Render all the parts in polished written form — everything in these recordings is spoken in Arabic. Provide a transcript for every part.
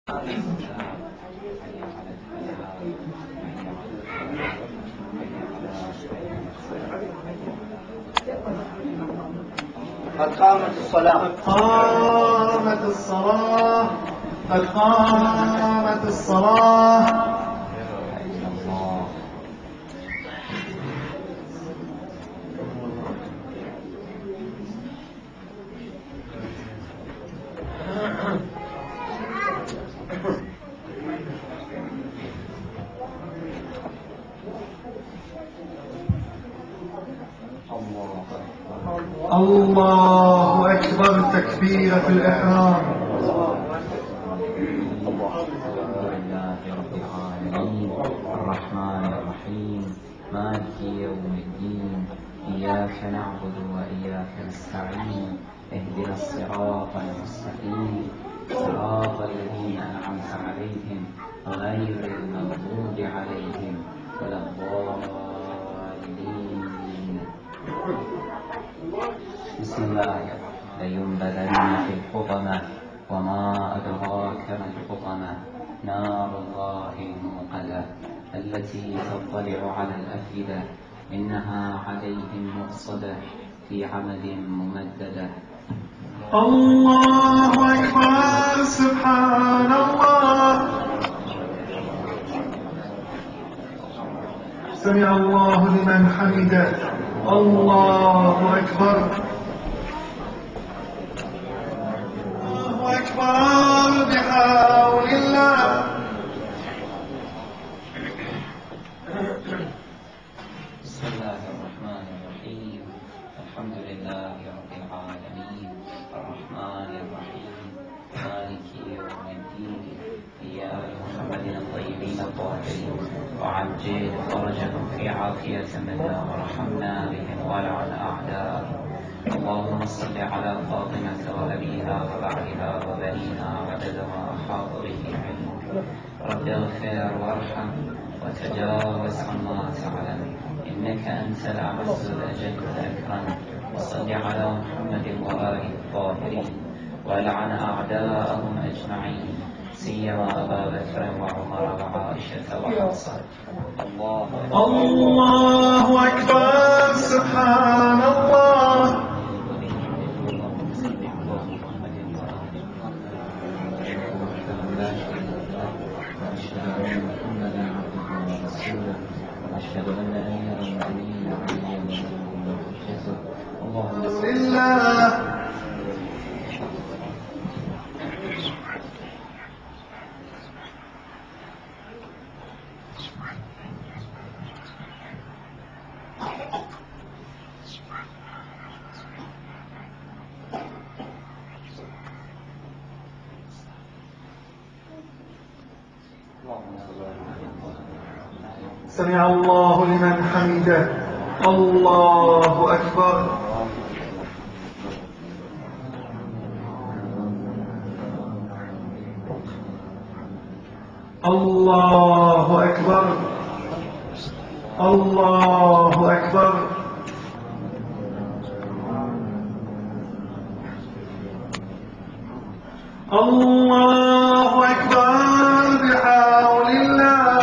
قد قامت الصلاة. قد قامت الصلاة. قد قامت الصلاة. الله أكبر. تكبيرة الإحرام. الرحمن الرحيم مالك يوم الدين إياك نعبد وإياك نستعين اهدنا الصراط المستقيم صراط الذين أنعمت عليهم غير المغضوب عليهم ولا الضالين. بسم الله. لينبذن في الحطمة وما أدراك ما الحطمة نار الله الموقدة التي تطلع على الأفئدة إنها عليهم مؤصدة في عمد ممددة. الله أكبر. سبحان الله. سمع الله لمن حمده. الله أكبر. الله أكبر بحول الله. بسم الله الرحمن الرحيم الحمد لله رب العالمين الرحمن الرحيم مالك يوم الدين إياك محمد الطيبين الطاهرين وعجل فرجهم في عافية منا وارحمنا بهم ولعن أعداءهم. اللهم صل على فاطمة وأبيها وبعلها وبنيها عدد ما أحاط به علمك. رب اغفر وارحم وتجاوز عما تعلم إنك أنت الأعز الأجل الأكرم. وصل على محمد وآله الطاهرين ولعن أعداءهم أجمعين سيما أبا بكر وعمر وعائشة وحفصة. الله أكبر. سبحان الله. وأشهد أن أمير المؤمنين علي بن حجته اللهم بسم الله. سمع الله لمن حمده. الله أكبر. الله أكبر. الله أكبر. الله أكبر بحول الله.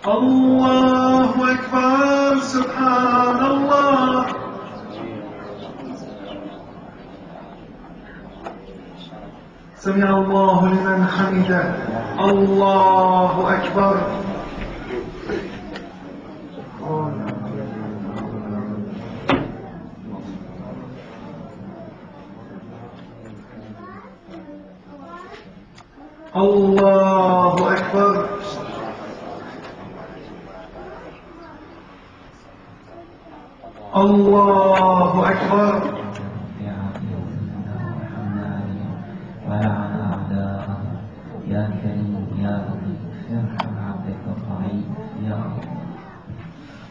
الله أكبر. سبحان الله. سمع الله لمن حمده. الله أكبر. الله أكبر. الله أكبر. ولعن أعداءهم يا كريم يا لطيف ارحم عبدك الضعيف يا الله.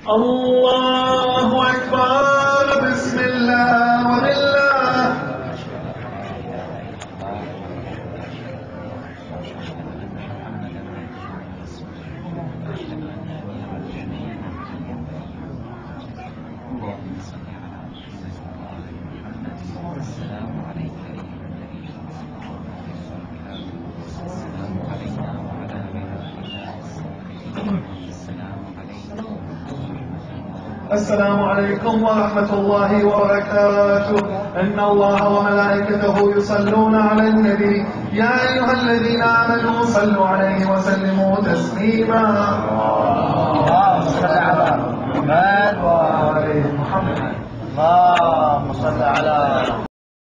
الله أكبر. بسم الله وبالله. السلام عليكم ورحمة الله وبركاته. إن الله وملائكته يصلون على النبي يا أيها الذين آمنوا صلوا عليه وسلموا تسليما. اللهم صل على محمد وآل محمد. اللهم صل على